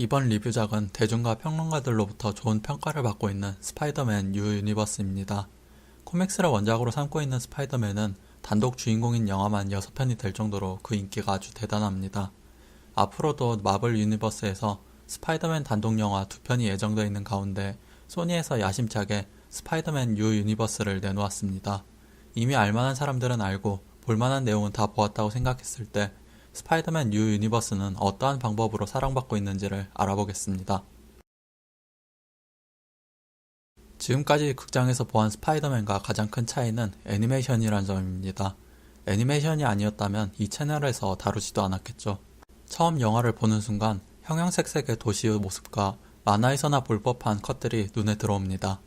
이번 리뷰작은 대중과 평론가들로부터 좋은 평가를 받고 있는 스파이더맨 뉴 유니버스입니다. 코믹스를 원작으로 삼고 있는 스파이더맨은 단독 주인공인 영화만 6편이 될 정도로 그 인기가 아주 대단합니다. 앞으로도 마블 유니버스에서 스파이더맨 단독 영화 2편이 예정되어 있는 가운데 소니에서 야심차게 스파이더맨 뉴 유니버스를 내놓았습니다. 이미 알만한 사람들은 알고 볼만한 내용은 다 보았다고 생각했을 때 스파이더맨 뉴 유니버스는 어떠한 방법으로 사랑받고 있는지를 알아보겠습니다. 지금까지 극장에서 보한 스파이더맨과 가장 큰 차이는 애니메이션이란 점입니다. 애니메이션이 아니었다면 이 채널에서 다루지도 않았겠죠. 처음 영화를 보는 순간 형형색색의 도시의 모습과 만화에서나 볼 법한 컷들이 눈에 들어옵니다.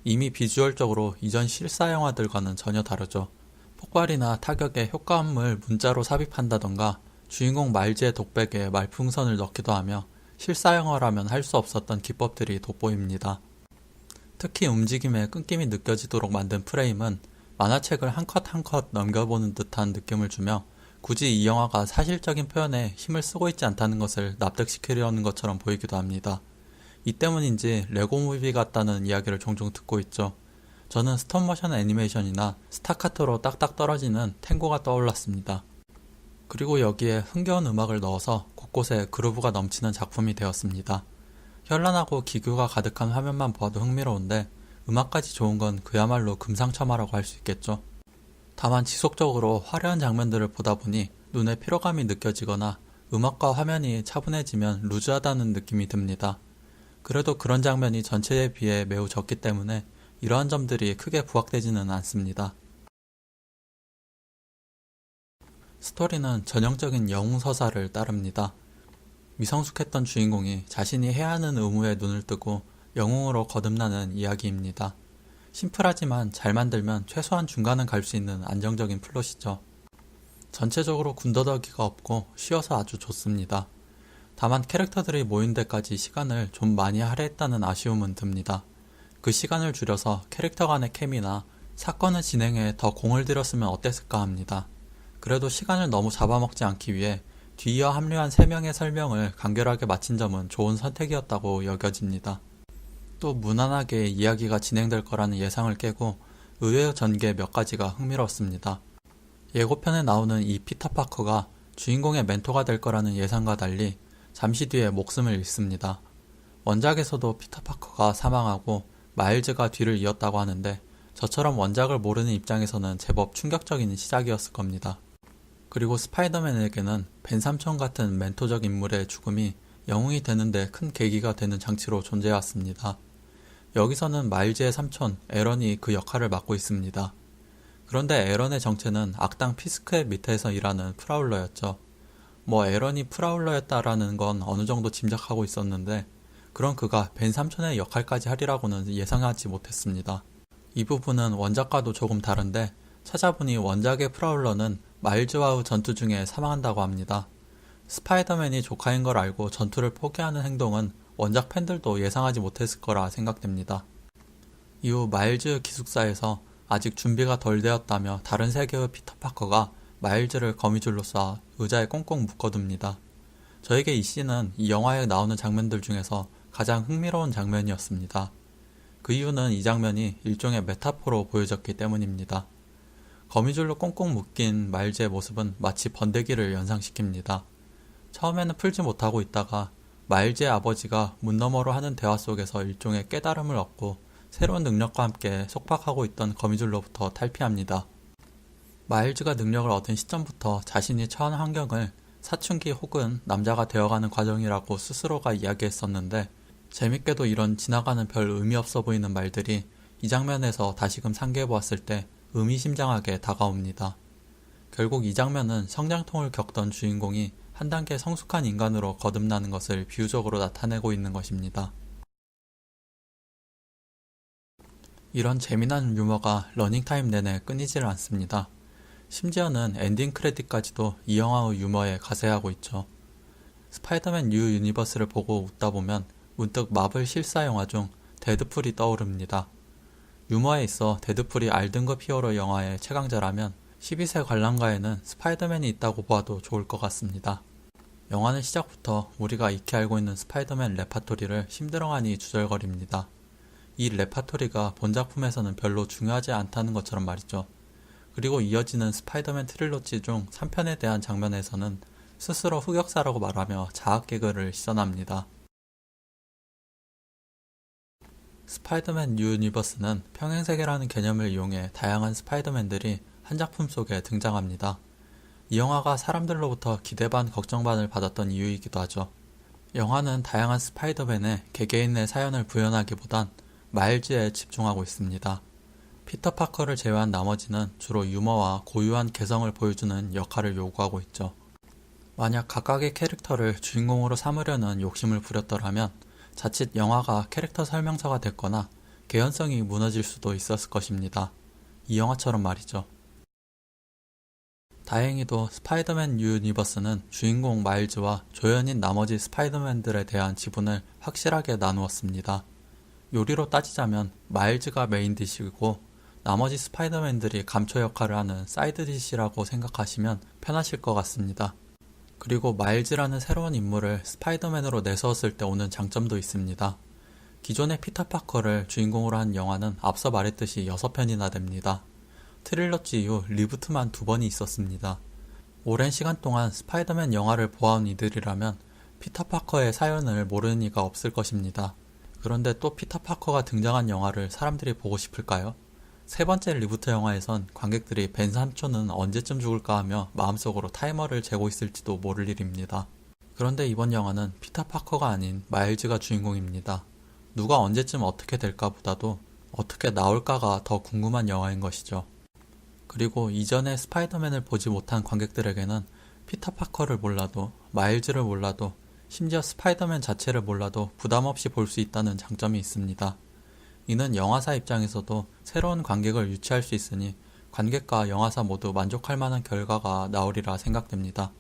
이미 비주얼적으로 이전 실사 영화들과는 전혀 다르죠. 폭발이나 타격에 효과음을 문자로 삽입한다던가 주인공 말즈의 독백에 말풍선을 넣기도 하며 실사 영화라면 할 수 없었던 기법들이 돋보입니다. 특히 움직임에 끊김이 느껴지도록 만든 프레임은 만화책을 한 컷 한 컷 넘겨보는 듯한 느낌을 주며 굳이 이 영화가 사실적인 표현에 힘을 쓰고 있지 않다는 것을 납득시키려는 것처럼 보이기도 합니다. 이 때문인지 레고 무비 같다는 이야기를 종종 듣고 있죠. 저는 스톱모션 애니메이션이나 스타카토로 딱딱 떨어지는 탱고가 떠올랐습니다. 그리고 여기에 흥겨운 음악을 넣어서 곳곳에 그루브가 넘치는 작품이 되었습니다. 현란하고 기교가 가득한 화면만 보아도 흥미로운데 음악까지 좋은 건 그야말로 금상첨화라고 할 수 있겠죠. 다만 지속적으로 화려한 장면들을 보다 보니 눈에 피로감이 느껴지거나 음악과 화면이 차분해지면 루즈하다는 느낌이 듭니다. 그래도 그런 장면이 전체에 비해 매우 적기 때문에 이러한 점들이 크게 부각되지는 않습니다. 스토리는 전형적인 영웅서사를 따릅니다. 미성숙했던 주인공이 자신이 해야 하는 의무에 눈을 뜨고 영웅으로 거듭나는 이야기입니다. 심플하지만 잘 만들면 최소한 중간은 갈 수 있는 안정적인 플롯이죠. 전체적으로 군더더기가 없고 쉬워서 아주 좋습니다. 다만 캐릭터들이 모인 데까지 시간을 좀 많이 할애했다는 아쉬움은 듭니다. 그 시간을 줄여서 캐릭터 간의 케미나 사건의 진행에 더 공을 들였으면 어땠을까 합니다. 그래도 시간을 너무 잡아먹지 않기 위해 뒤이어 합류한 3명의 설명을 간결하게 마친 점은 좋은 선택이었다고 여겨집니다. 또 무난하게 이야기가 진행될 거라는 예상을 깨고 의외의 전개 몇 가지가 흥미로웠습니다. 예고편에 나오는 이 피터 파커가 주인공의 멘토가 될 거라는 예상과 달리 잠시 뒤에 목숨을 잃습니다. 원작에서도 피터 파커가 사망하고 마일즈가 뒤를 이었다고 하는데 저처럼 원작을 모르는 입장에서는 제법 충격적인 시작이었을 겁니다. 그리고 스파이더맨에게는 벤 삼촌 같은 멘토적 인물의 죽음이 영웅이 되는데 큰 계기가 되는 장치로 존재해왔습니다. 여기서는 마일즈의 삼촌 에런이 그 역할을 맡고 있습니다. 그런데 에런의 정체는 악당 피스크의 밑에서 일하는 프라울러였죠. 에런이 프라울러였다라는 건 어느 정도 짐작하고 있었는데 그런 그가 벤 삼촌의 역할까지 하리라고는 예상하지 못했습니다. 이 부분은 원작과도 조금 다른데 찾아보니 원작의 프라울러는 마일즈와의 전투 중에 사망한다고 합니다. 스파이더맨이 조카인 걸 알고 전투를 포기하는 행동은 원작 팬들도 예상하지 못했을 거라 생각됩니다. 이후 마일즈 기숙사에서 아직 준비가 덜 되었다며 다른 세계의 피터 파커가 마일즈를 거미줄로 쏴 의자에 꽁꽁 묶어둡니다. 저에게 이 씬은 이 영화에 나오는 장면들 중에서 가장 흥미로운 장면이었습니다. 그 이유는 이 장면이 일종의 메타포로 보여졌기 때문입니다. 거미줄로 꽁꽁 묶인 마일즈의 모습은 마치 번데기를 연상시킵니다. 처음에는 풀지 못하고 있다가 마일즈의 아버지가 문 너머로 하는 대화 속에서 일종의 깨달음을 얻고 새로운 능력과 함께 속박하고 있던 거미줄로부터 탈피합니다. 마일즈가 능력을 얻은 시점부터 자신이 처한 환경을 사춘기 혹은 남자가 되어가는 과정이라고 스스로가 이야기했었는데 재밌게도 이런 지나가는 별 의미 없어 보이는 말들이 이 장면에서 다시금 상기해보았을 때 의미심장하게 다가옵니다. 결국 이 장면은 성장통을 겪던 주인공이 한 단계 성숙한 인간으로 거듭나는 것을 비유적으로 나타내고 있는 것입니다. 이런 재미난 유머가 러닝타임 내내 끊이질 않습니다. 심지어는 엔딩 크레딧까지도 이 영화의 유머에 가세하고 있죠. 스파이더맨 뉴 유니버스를 보고 웃다 보면 문득 마블 실사 영화 중 데드풀이 떠오릅니다. 유머에 있어 데드풀이 R등급 히어로 영화의 최강자라면 12세 관람가에는 스파이더맨이 있다고 보아도 좋을 것 같습니다. 영화는 시작부터 우리가 익히 알고 있는 스파이더맨 레파토리를 힘들어하니 주절거립니다. 이 레파토리가 본 작품에서는 별로 중요하지 않다는 것처럼 말이죠. 그리고 이어지는 스파이더맨 트릴로지 중 3편에 대한 장면에서는 스스로 흑역사라고 말하며 자학 개그를 시전합니다. 스파이더맨 유니버스는 평행세계라는 개념을 이용해 다양한 스파이더맨들이 한 작품 속에 등장합니다. 이 영화가 사람들로부터 기대 반 걱정 반을 받았던 이유이기도 하죠. 영화는 다양한 스파이더맨의 개개인의 사연을 구현하기보단 마일즈에 집중하고 있습니다. 피터 파커를 제외한 나머지는 주로 유머와 고유한 개성을 보여주는 역할을 요구하고 있죠. 만약 각각의 캐릭터를 주인공으로 삼으려는 욕심을 부렸더라면 자칫 영화가 캐릭터 설명서가 됐거나 개연성이 무너질 수도 있었을 것입니다. 이 영화처럼 말이죠. 다행히도 스파이더맨 유니버스는 주인공 마일즈와 조연인 나머지 스파이더맨들에 대한 지분을 확실하게 나누었습니다. 요리로 따지자면 마일즈가 메인 디시고 나머지 스파이더맨들이 감초 역할을 하는 사이드 디시라고 생각하시면 편하실 것 같습니다. 그리고 마일즈라는 새로운 인물을 스파이더맨으로 내세웠을 때 오는 장점도 있습니다. 기존의 피터 파커를 주인공으로 한 영화는 앞서 말했듯이 6편이나 됩니다. 트릴러지 이후 리부트만 2번이 있었습니다. 오랜 시간 동안 스파이더맨 영화를 보아온 이들이라면 피터 파커의 사연을 모르는 이가 없을 것입니다. 그런데 또 피터 파커가 등장한 영화를 사람들이 보고 싶을까요? 세 번째 리부트 영화에선 관객들이 벤 삼촌은 언제쯤 죽을까 하며 마음속으로 타이머를 재고 있을지도 모를 일입니다. 그런데 이번 영화는 피터 파커가 아닌 마일즈가 주인공입니다. 누가 언제쯤 어떻게 될까 보다도 어떻게 나올까가 더 궁금한 영화인 것이죠. 그리고 이전에 스파이더맨을 보지 못한 관객들에게는 피터 파커를 몰라도 마일즈를 몰라도 심지어 스파이더맨 자체를 몰라도 부담없이 볼 수 있다는 장점이 있습니다. 이는 영화사 입장에서도 새로운 관객을 유치할 수 있으니 관객과 영화사 모두 만족할 만한 결과가 나오리라 생각됩니다.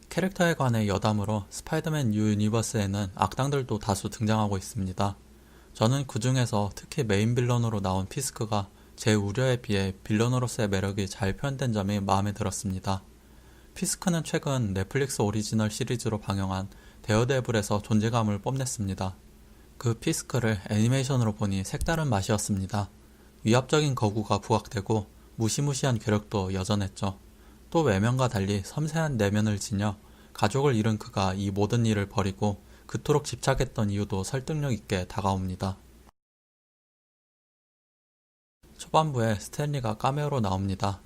캐릭터에 관해 여담으로 스파이더맨 유니버스에는 악당들도 다수 등장하고 있습니다. 저는 그 중에서 특히 메인 빌런으로 나온 피스크가 제 우려에 비해 빌런으로서의 매력이 잘 표현된 점이 마음에 들었습니다. 피스크는 최근 넷플릭스 오리지널 시리즈로 방영한 데어데블에서 존재감을 뽐냈습니다. 그 피스크를 애니메이션으로 보니 색다른 맛이었습니다. 위압적인 거구가 부각되고 무시무시한 괴력도 여전했죠. 또 외면과 달리 섬세한 내면을 지녀 가족을 잃은 그가 이 모든 일을 버리고 그토록 집착했던 이유도 설득력 있게 다가옵니다. 초반부에 스탠리가 카메오로 나옵니다.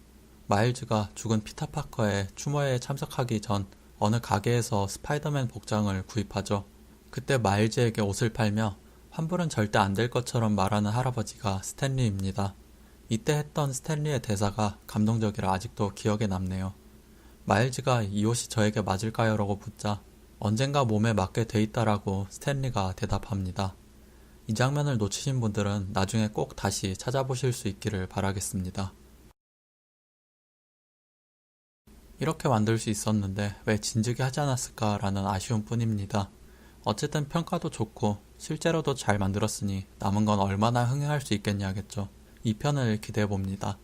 마일즈가 죽은 피터 파커의 추모에 참석하기 전 어느 가게에서 스파이더맨 복장을 구입하죠. 그때 마일즈에게 옷을 팔며 환불은 절대 안 될 것처럼 말하는 할아버지가 스탠리입니다. 이때 했던 스탠리의 대사가 감동적이라 아직도 기억에 남네요. 마일즈가 이 옷이 저에게 맞을까요? 라고 묻자 언젠가 몸에 맞게 돼 있다라고 스탠리가 대답합니다. 이 장면을 놓치신 분들은 나중에 꼭 다시 찾아보실 수 있기를 바라겠습니다. 이렇게 만들 수 있었는데 왜 진즉에 하지 않았을까라는 아쉬움 뿐입니다. 어쨌든 평가도 좋고 실제로도 잘 만들었으니 남은 건 얼마나 흥행할 수 있겠냐겠죠. 2편을 기대해봅니다.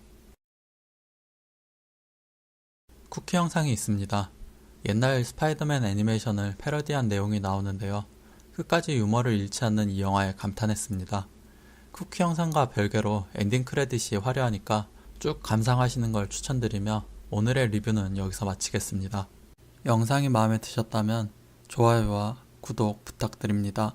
쿠키 영상이 있습니다. 옛날 스파이더맨 애니메이션을 패러디한 내용이 나오는데요. 끝까지 유머를 잃지 않는 이 영화에 감탄했습니다. 쿠키 영상과 별개로 엔딩 크레딧이 화려하니까 쭉 감상하시는 걸 추천드리며 오늘의 리뷰는 여기서 마치겠습니다. 영상이 마음에 드셨다면 좋아요와 구독 부탁드립니다.